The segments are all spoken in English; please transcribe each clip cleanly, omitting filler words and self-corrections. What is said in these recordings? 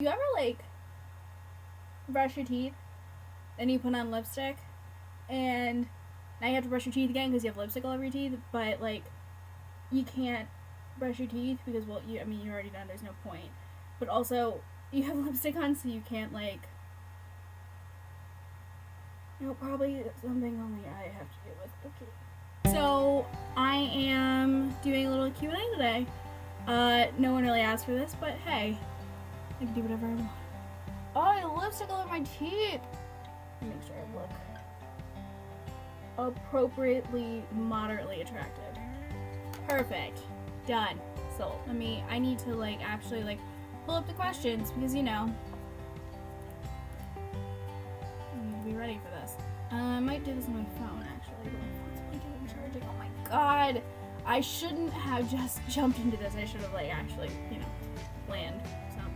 You ever, like, brush your teeth and you put on lipstick and now you have to brush your teeth again because you have lipstick all over your teeth, but, like, you can't brush your teeth because, well, you're already done, there's no point. But also, you have lipstick on so you can't, like, probably something only I have to deal with. Okay. So, I am doing a little Q&A today. No one really asked for this, but hey, I can do whatever I want. Oh, I have lipstick all over my teeth! Make sure I look appropriately, moderately attractive. Perfect. Done. So, I need to, like, actually, like, pull up the questions, because, you know, I need to be ready for this. I might do this on my phone, actually, but my phone's really good at charging. Oh my god! I shouldn't have just jumped into this. I should have, like, actually, you know, planned something.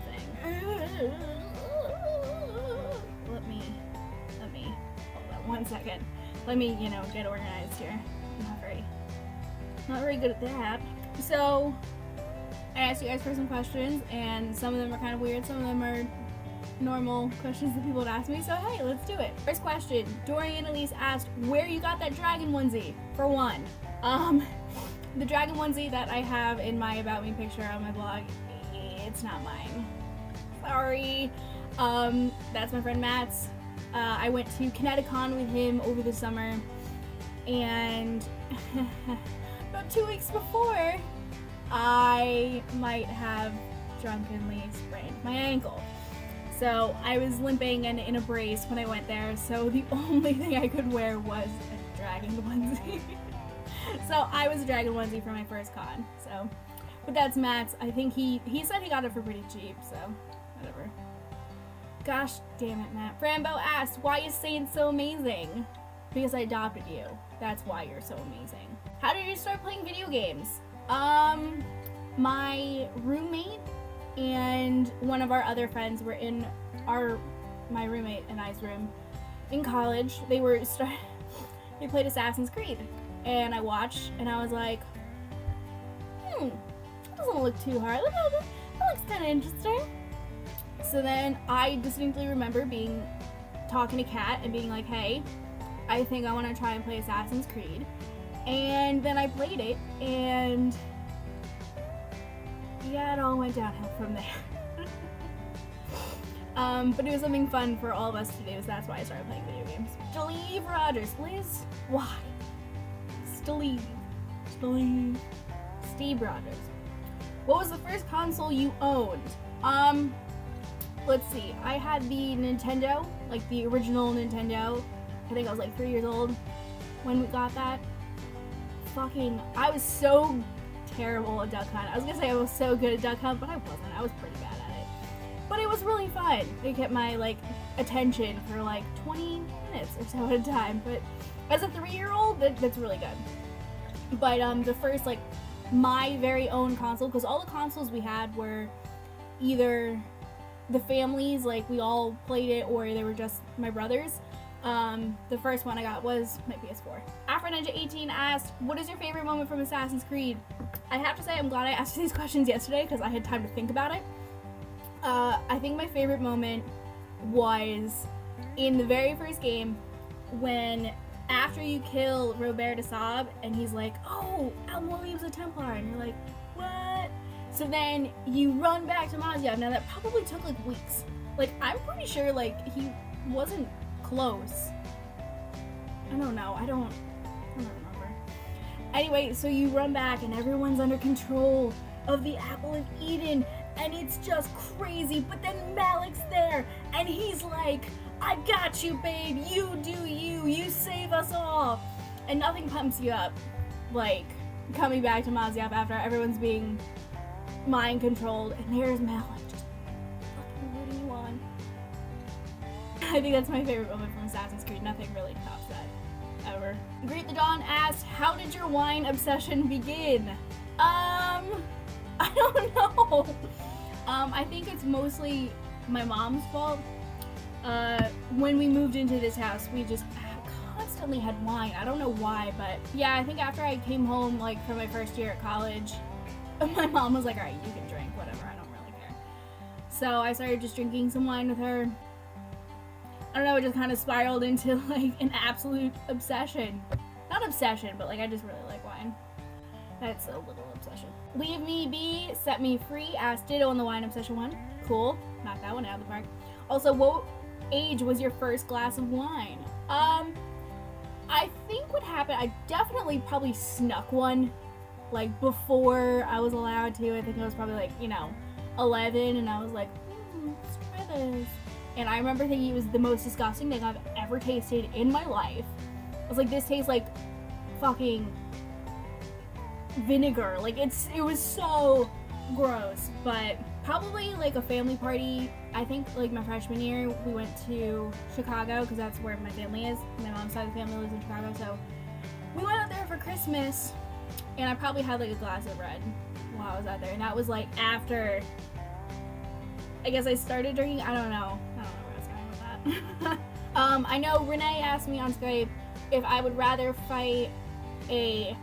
Let me, hold on one second. Let me, you know, get organized here. I'm not very good at that. So, I asked you guys for some questions, and some of them are kind of weird, some of them are normal questions that people would ask me, so hey, let's do it. First question, Dorian Elise asked where you got that dragon onesie, for one. The dragon onesie that I have in my About Me picture on my blog, it's not mine. Sorry. That's my friend Matt's. I went to Kineticon with him over the summer, and about 2 weeks before, I might have drunkenly sprained my ankle. So I was limping and in a brace when I went there, so the only thing I could wear was a dragon onesie. So I was a dragon onesie for my first con, so. But that's Matt's. I think he said he got it for pretty cheap, so whatever. Gosh damn it, Matt. Frambo asked, why is Saint so amazing? Because I adopted you. That's why you're so amazing. How did you start playing video games? My roommate and one of our other friends were in my roommate and I's room in college. They played Assassin's Creed, and I watched, and I was like, that doesn't look too hard. That looks kind of interesting. So then I distinctly remember talking to Kat and being like, hey, I think I want to try and play Assassin's Creed. And then I played it, and yeah, it all went downhill from there. But it was something fun for all of us to do, so that's why I started playing video games. Steve Rogers, Liz, why? Steve Rogers. What was the first console you owned? Let's see. I had the Nintendo, like the original Nintendo. I think I was like 3 years old when we got that. I was so terrible at Duck Hunt. I was gonna say I was so good at Duck Hunt, but I wasn't. I was pretty bad at it. But it was really fun. It kept my, like, attention for like 20 minutes or so at a time. But as a 3-year-old, that's really good. But the first, like, my very own console, because all the consoles we had were either the families, like we all played it, or they were just my brothers. The first one I got was my PS4. AfroNinja18 asked, what is your favorite moment from Assassin's Creed? I have to say I'm glad I asked these questions yesterday because I had time to think about it. I think my favorite moment was in the very first game when after you kill Robert de Saab and he's like, oh, Al-Mualim's a Templar, and you're like, what? So then you run back to Masyaf. Now that probably took like weeks. Like, I'm pretty sure like he wasn't close. I don't know. I don't remember. Anyway, so you run back and everyone's under control of the Apple of Eden, and it's just crazy. But then Malik's there, and he's like, I got you, babe. You do you. You save us all. And nothing pumps you up like coming back to Masyaf after everyone's being mind controlled, and there's Malik just fucking rooting you on. I think that's my favorite moment from Assassin's Creed. Nothing really tops that, ever. Greet the Dawn asked, how did your wine obsession begin? I don't know. I think it's mostly my mom's fault. When we moved into this house, we just constantly had wine. I don't know why, but yeah, I think after I came home, like, for my first year at college, my mom was like, alright, you can drink, whatever, I don't really care. So I started just drinking some wine with her. I don't know, it just kind of spiraled into like an absolute obsession. Not obsession, but like I just really like wine. That's a little obsession. Leave Me Be, Set Me Free, asked ditto on the wine obsession one. Cool, knock that one out of the park. Also, what age was your first glass of wine? I think what happened, I definitely probably snuck one, like before I was allowed to. I think I was probably like, 11, and I was like, let's try this. And I remember thinking it was the most disgusting thing I've ever tasted in my life. I was like, this tastes like fucking vinegar. Like it was so gross. But probably like a family party. I think like my freshman year we went to Chicago because that's where my family is. My mom's side of the family lives in Chicago, so we went out there for Christmas, and I probably had like a glass of red while I was out there, and that was like after I guess I started drinking. I don't know where I was going with that. I know Renee asked me on Skype if I would rather fight a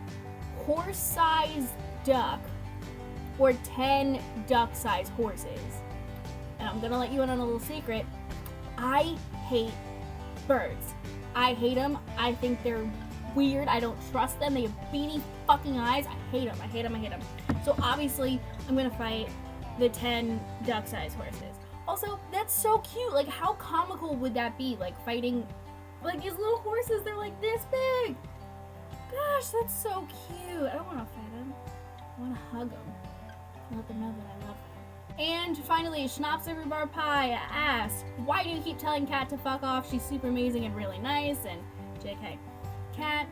horse-sized duck or 10 duck-sized horses. And I'm gonna let you in on a little secret. I hate birds. I hate them. I think they're weird. I don't trust them. They have beady fucking eyes. I hate them. I hate them. I hate them. So obviously, I'm gonna fight the 10 duck-sized horses. Also, that's so cute. Like, how comical would that be? Like, fighting, like, these little horses, they're like this big. Gosh, that's so cute. I don't want to fight them. I want to hug them. Let them know that I love them. And finally, Schnapps Every Bar Pie asked, why do you keep telling Kat to fuck off? She's super amazing and really nice. And JK, Kat,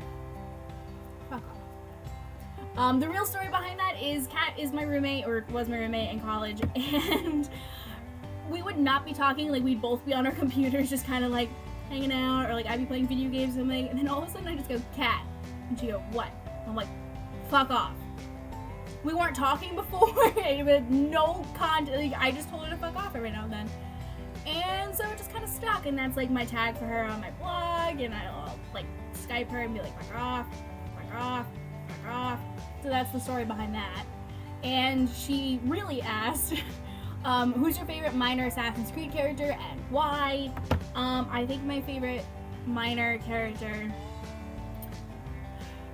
fuck off. The real story behind that is Kat is my roommate, or was my roommate in college, and we would not be talking. Like, we'd both be on our computers just kind of like hanging out, or like I'd be playing video games or something, and then all of a sudden I just go, Kat, and she go, what? I'm like, fuck off. We weren't talking before, but no contact. Like, I just told her to fuck off every now and then, and so it just kind of stuck. And that's like my tag for her on my blog, and I'll like Skype her and be like, fuck off, fuck off, fuck off. So that's the story behind that. And she really asked, who's your favorite minor Assassin's Creed character and why? I think my favorite minor character,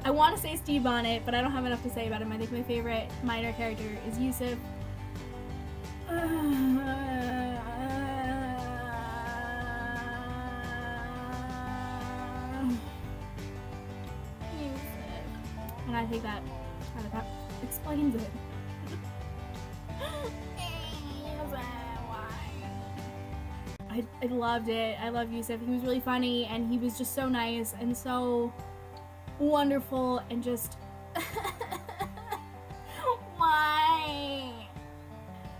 I want to say Steve Bonnet, but I don't have enough to say about him. I think my favorite minor character is Yusuf. And I think that explains it. I loved it. I love Yusuf. He was really funny, and he was just so nice and so wonderful, and just why?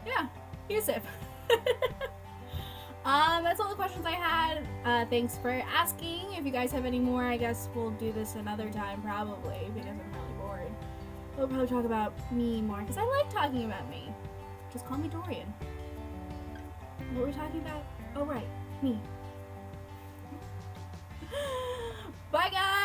Yeah, Yusuf. That's all the questions I had. Thanks for asking. If you guys have any more, I guess we'll do this another time, probably, because I'm really bored. We'll probably talk about me more, because I like talking about me. Just call me Dorian. What were we talking about? Oh, right. Me. Bye, guys!